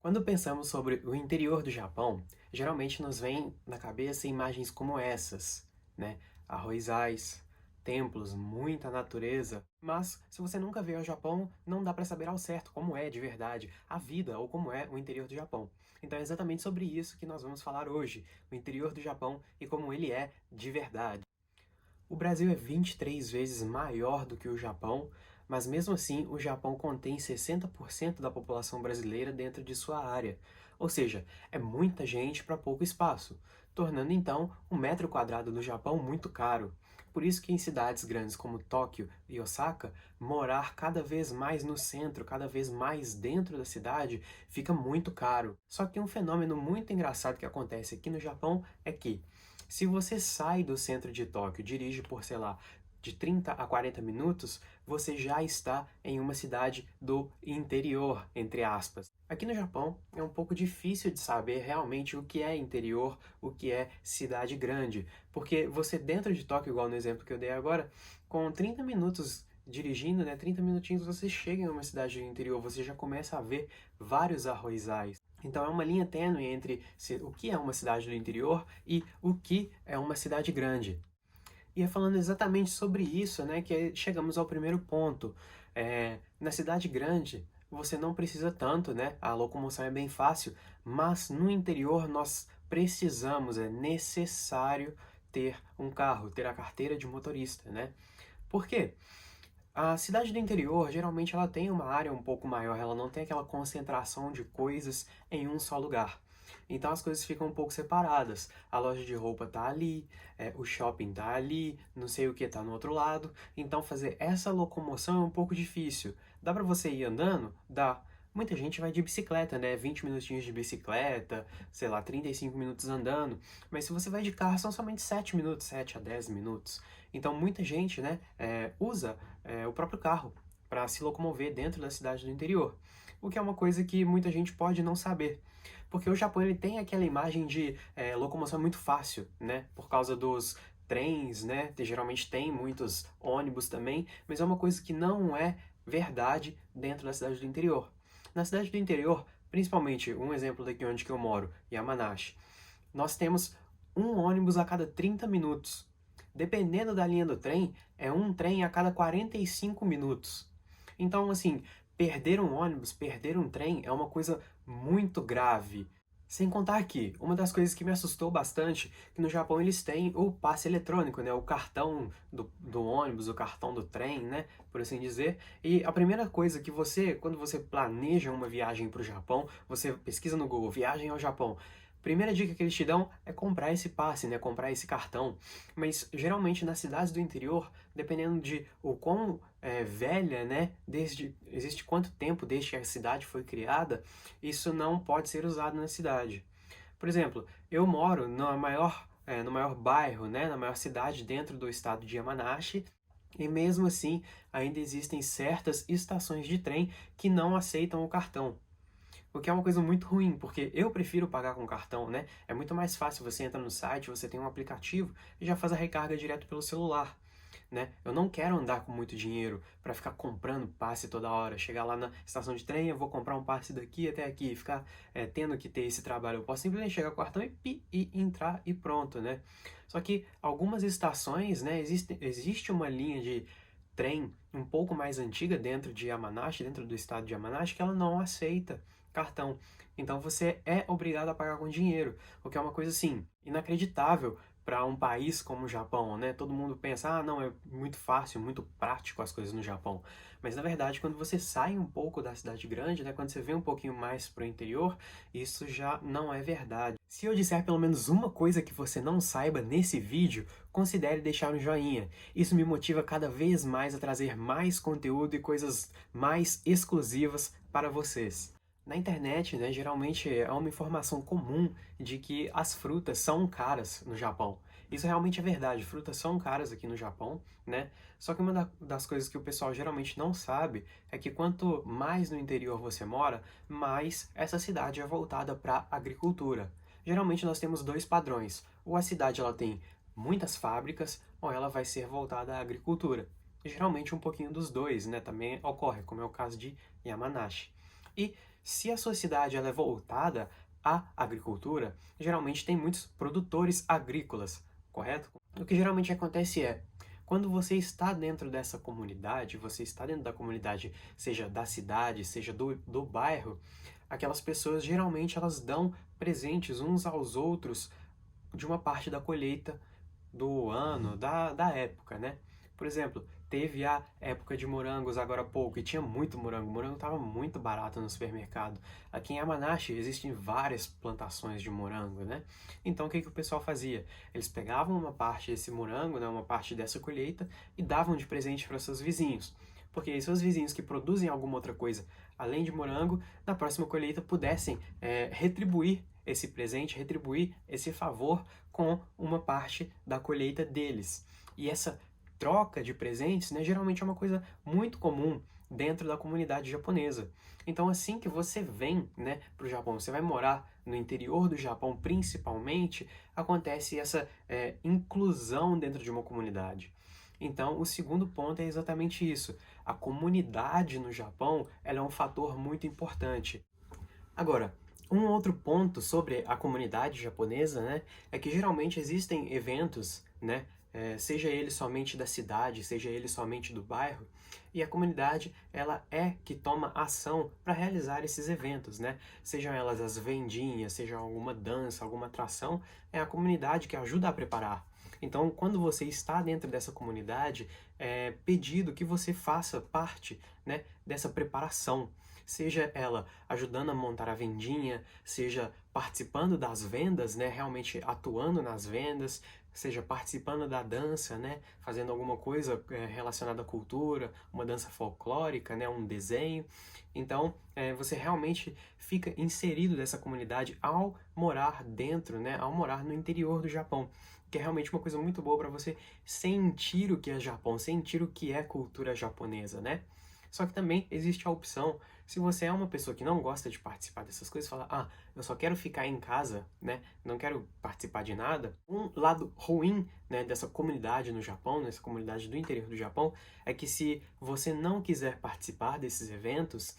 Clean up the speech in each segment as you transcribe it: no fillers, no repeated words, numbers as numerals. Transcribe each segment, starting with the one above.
Quando pensamos sobre o interior do Japão, geralmente nos vem na cabeça imagens como essas, né? Arrozais, templos, muita natureza. Mas se você nunca veio ao Japão, não dá para saber ao certo como é de verdade a vida ou como é o interior do Japão. Então é exatamente sobre isso que nós vamos falar hoje, o interior do Japão e como ele é de verdade. O Brasil é 23 vezes maior do que o Japão, mas mesmo assim o Japão contém 60% da população brasileira dentro de sua área. Ou seja, é muita gente para pouco espaço, tornando então um metro quadrado do Japão muito caro. Por isso que em cidades grandes como Tóquio e Osaka, morar cada vez mais no centro, cada vez mais dentro da cidade, fica muito caro. Só que um fenômeno muito engraçado que acontece aqui no Japão é que se você sai do centro de Tóquio, dirige por, sei lá, de 30 a 40 minutos, você já está em uma cidade do interior, entre aspas. Aqui no Japão é um pouco difícil de saber realmente o que é interior, o que é cidade grande, porque você dentro de Tóquio, igual no exemplo que eu dei agora, com 30 minutos dirigindo, né, 30 minutinhos você chega em uma cidade do interior, você já começa a ver vários arrozais. Então é uma linha tênue entre o que é uma cidade do interior e o que é uma cidade grande. E é falando exatamente sobre isso, né, que chegamos ao primeiro ponto. Na cidade grande, você não precisa tanto, né? A locomoção é bem fácil, mas no interior nós precisamos, é necessário ter um carro, ter a carteira de motorista, né? Por quê? A cidade do interior, geralmente ela tem uma área um pouco maior, ela não tem aquela concentração de coisas em um só lugar. Então as coisas ficam um pouco separadas. A loja de roupa tá ali, o shopping tá ali, não sei o que tá no outro lado. Então fazer essa locomoção é um pouco difícil. Dá pra você ir andando? Dá. Muita gente vai de bicicleta, né? 20 minutinhos de bicicleta, sei lá, 35 minutos andando. Mas se você vai de carro, são somente 7 minutos, 7 a 10 minutos. Então muita gente, né, usa o próprio carro para se locomover dentro da cidade do interior. O que é uma coisa que muita gente pode não saber. Porque o Japão ele tem aquela imagem de locomoção muito fácil, né? Por causa dos trens, né? Geralmente tem muitos ônibus também, mas é uma coisa que não é verdade dentro da cidade do interior. Na cidade do interior, principalmente um exemplo daqui onde que eu moro, Yamanashi, nós temos um ônibus a cada 30 minutos. Dependendo da linha do trem, é um trem a cada 45 minutos. Então, assim, perder um ônibus, perder um trem é uma coisa muito grave. Sem contar que, uma das coisas que me assustou bastante, que no Japão eles têm o passe eletrônico, né? O cartão do ônibus, o cartão do trem, né? Por assim dizer. E a primeira coisa que você, quando você planeja uma viagem para o Japão, você pesquisa no Google, viagem ao Japão. Primeira dica que eles te dão é comprar esse passe, né? Comprar esse cartão. Mas geralmente nas cidades do interior, dependendo de o quão velha, né? Existe quanto tempo desde que a cidade foi criada, isso não pode ser usado na cidade. Por exemplo, eu moro no maior bairro, né? Na maior cidade dentro do estado de Yamanashi. E mesmo assim, ainda existem certas estações de trem que não aceitam o cartão. O que é uma coisa muito ruim, porque eu prefiro pagar com cartão, né? É muito mais fácil, você entra no site, você tem um aplicativo e já faz a recarga direto pelo celular, né? Eu não quero andar com muito dinheiro para ficar comprando passe toda hora, chegar lá na estação de trem, eu vou comprar um passe daqui até aqui, ficar tendo que ter esse trabalho. Eu posso simplesmente chegar com o cartão e entrar e pronto, né? Só que algumas estações, né, existe uma linha de trem um pouco mais antiga dentro de Yamanashi, dentro do estado de Yamanashi, que ela não aceita cartão. Então você é obrigado a pagar com dinheiro, o que é uma coisa assim inacreditável para um país como o Japão, né? Todo mundo pensa, ah, não, é muito fácil, muito prático as coisas no Japão. Mas na verdade, quando você sai um pouco da cidade grande, né, quando você vem um pouquinho mais para o interior, isso já não é verdade. Se eu disser pelo menos uma coisa que você não saiba nesse vídeo, considere deixar um joinha. Isso me motiva cada vez mais a trazer mais conteúdo e coisas mais exclusivas para vocês. Na internet, né, geralmente é uma informação comum de que as frutas são caras no Japão. Isso realmente é verdade, frutas são caras aqui no Japão, né? Só que uma das coisas que o pessoal geralmente não sabe é que quanto mais no interior você mora, mais essa cidade é voltada para a agricultura. Geralmente nós temos dois padrões. Ou a cidade ela tem muitas fábricas, ou ela vai ser voltada à agricultura. Geralmente um pouquinho dos dois, né? Também ocorre, como é o caso de Yamanashi. E se a sua cidade ela é voltada à agricultura, geralmente tem muitos produtores agrícolas, correto? O que geralmente acontece é, quando você está dentro dessa comunidade, você está dentro da comunidade, seja da cidade, seja do bairro, aquelas pessoas geralmente elas dão presentes uns aos outros de uma parte da colheita do ano, da época, né? Por exemplo, teve a época de morangos agora há pouco e tinha muito morango. O morango estava muito barato no supermercado. Aqui em Yamanashi existem várias plantações de morango, né? Então o que que o pessoal fazia? Eles pegavam uma parte desse morango, né, uma parte dessa colheita e davam de presente para seus vizinhos. Porque aí seus vizinhos que produzem alguma outra coisa além de morango, na próxima colheita pudessem retribuir esse presente, retribuir esse favor com uma parte da colheita deles. E essa troca de presentes, né, geralmente é uma coisa muito comum dentro da comunidade japonesa. Então, assim que você vem, né, para o Japão, você vai morar no interior do Japão, principalmente, acontece essa inclusão dentro de uma comunidade. Então, o segundo ponto é exatamente isso. A comunidade no Japão, ela é um fator muito importante. Agora, um outro ponto sobre a comunidade japonesa, né, é que geralmente existem eventos, né, seja ele somente da cidade, seja ele somente do bairro, e a comunidade ela é que toma ação para realizar esses eventos, né? Sejam elas as vendinhas, seja alguma dança, alguma atração, é a comunidade que ajuda a preparar. Então, quando você está dentro dessa comunidade, é pedido que você faça parte, né, dessa preparação. Seja ela ajudando a montar a vendinha, seja participando das vendas, né, realmente atuando nas vendas, seja participando da dança, né, fazendo alguma coisa relacionada à cultura, uma dança folclórica, né, um desenho. Então, você realmente fica inserido nessa comunidade ao morar dentro, né, ao morar no interior do Japão, que é realmente uma coisa muito boa para você sentir o que é Japão, sentir o que é cultura japonesa, né? Só que também existe a opção, se você é uma pessoa que não gosta de participar dessas coisas, fala, eu só quero ficar em casa, né? Não quero participar de nada. Um lado ruim, né, dessa comunidade no Japão, nessa comunidade do interior do Japão, é que se você não quiser participar desses eventos,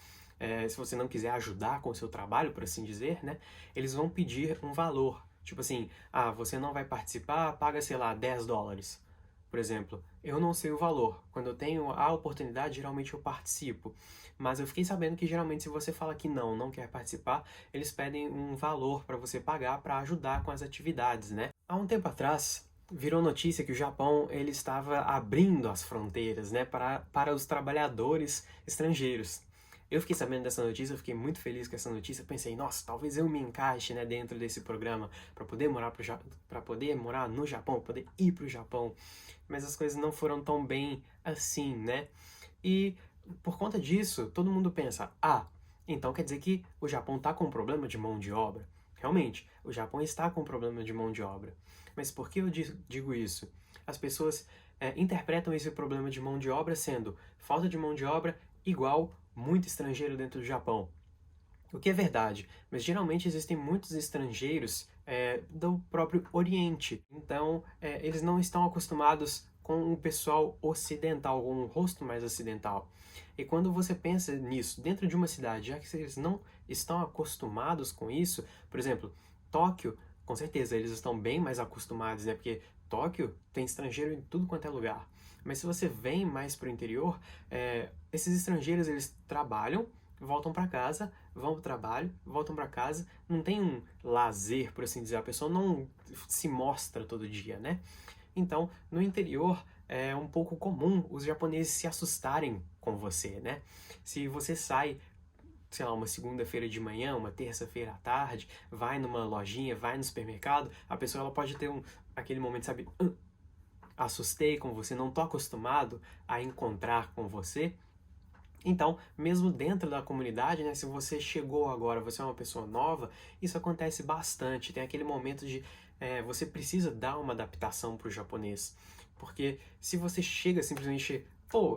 se você não quiser ajudar com o seu trabalho, por assim dizer, né, eles vão pedir um valor. Tipo assim, você não vai participar, paga, sei lá, $10. Por exemplo, eu não sei o valor. Quando eu tenho a oportunidade, geralmente eu participo. Mas eu fiquei sabendo que geralmente se você fala que não quer participar, eles pedem um valor para você pagar para ajudar com as atividades, né? Há um tempo atrás, virou notícia que o Japão ele estava abrindo as fronteiras, né, para os trabalhadores estrangeiros. Eu fiquei sabendo dessa notícia, eu fiquei muito feliz com essa notícia, pensei, nossa, talvez eu me encaixe, né, dentro desse programa para poder morar para poder morar no Japão, poder ir para o Japão. Mas as coisas não foram tão bem assim, né? E por conta disso, todo mundo pensa, então quer dizer que o Japão está com um problema de mão de obra. Realmente, o Japão está com um problema de mão de obra. Mas por que eu digo isso? As pessoas interpretam esse problema de mão de obra sendo falta de mão de obra igual muito estrangeiro dentro do Japão. O que é verdade, mas geralmente existem muitos estrangeiros do próprio Oriente. Então, eles não estão acostumados com o pessoal ocidental, com um rosto mais ocidental. E quando você pensa nisso dentro de uma cidade, já que eles não estão acostumados com isso, por exemplo, Tóquio, com certeza eles estão bem mais acostumados, né? Porque Tóquio tem estrangeiro em tudo quanto é lugar. Mas se você vem mais para o interior, esses estrangeiros eles trabalham, voltam para casa, vão para o trabalho, voltam para casa, não tem um lazer, por assim dizer, a pessoa não se mostra todo dia, né? Então, no interior é um pouco comum os japoneses se assustarem com você, né? Se você sai, sei lá, uma segunda-feira de manhã, uma terça-feira à tarde, vai numa lojinha, vai no supermercado, a pessoa ela pode ter aquele momento, sabe, assustei com você, não tô acostumado a encontrar com você. Então, mesmo dentro da comunidade, né, se você chegou agora, você é uma pessoa nova, isso acontece bastante. Tem aquele momento de você precisa dar uma adaptação para o japonês. Porque se você chega simplesmente,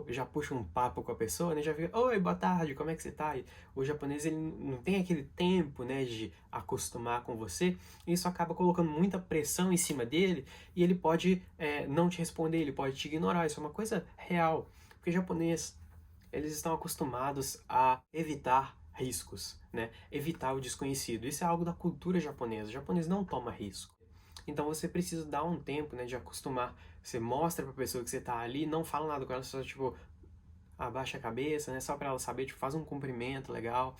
já puxa um papo com a pessoa, né, já fica, oi, boa tarde, como é que você tá? E o japonês ele não tem aquele tempo, né, de acostumar com você, e isso acaba colocando muita pressão em cima dele, e ele pode não te responder, ele pode te ignorar. Isso é uma coisa real. Porque o japonês eles estão acostumados a evitar riscos, né? Evitar o desconhecido. Isso é algo da cultura japonesa. O japonês não toma risco. Então você precisa dar um tempo, né, de acostumar. Você mostra pra pessoa que você tá ali, não fala nada com ela, só tipo, abaixa a cabeça, né, só pra ela saber, tipo, faz um cumprimento legal.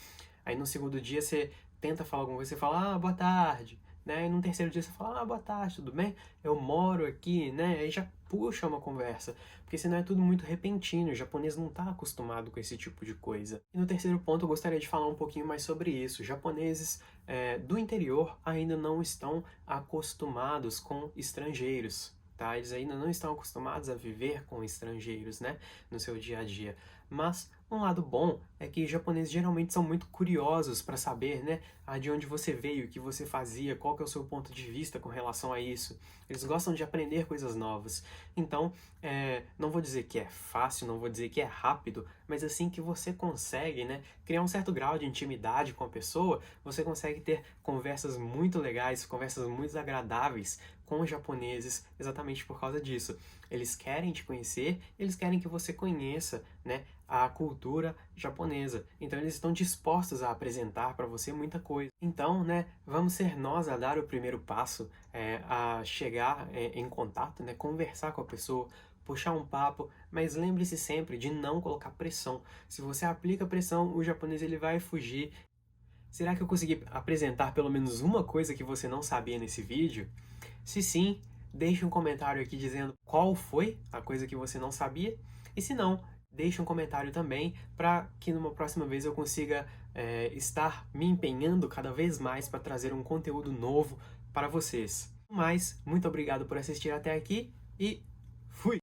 Aí no segundo dia você tenta falar com você, fala, boa tarde, né, e no terceiro dia você fala, boa tarde, tudo bem? Eu moro aqui, né, aí já puxa uma conversa, porque senão é tudo muito repentino, o japonês não tá acostumado com esse tipo de coisa. E no terceiro ponto eu gostaria de falar um pouquinho mais sobre isso. Os japoneses do interior ainda não estão acostumados com estrangeiros, tá? Eles ainda não estão acostumados a viver com estrangeiros, né, no seu dia a dia. Mas um lado bom é que os japoneses geralmente são muito curiosos para saber, né, de onde você veio, o que você fazia, qual que é o seu ponto de vista com relação a isso. Eles gostam de aprender coisas novas. Então, não vou dizer que é fácil, não vou dizer que é rápido, mas assim que você consegue, né, criar um certo grau de intimidade com a pessoa, você consegue ter conversas muito legais, conversas muito agradáveis com os japoneses, exatamente por causa disso. Eles querem te conhecer, eles querem que você conheça, né, a cultura japonesa. Então eles estão dispostos a apresentar para você muita coisa. Então, né, vamos ser nós a dar o primeiro passo, a chegar em contato, né, conversar com a pessoa, puxar um papo, mas lembre-se sempre de não colocar pressão. Se você aplica pressão, o japonês ele vai fugir. Será que eu consegui apresentar pelo menos uma coisa que você não sabia nesse vídeo? Se sim, deixe um comentário aqui dizendo qual foi a coisa que você não sabia. E se não, deixe um comentário também para que numa próxima vez eu consiga estar me empenhando cada vez mais para trazer um conteúdo novo para vocês. Mas, muito obrigado por assistir até aqui e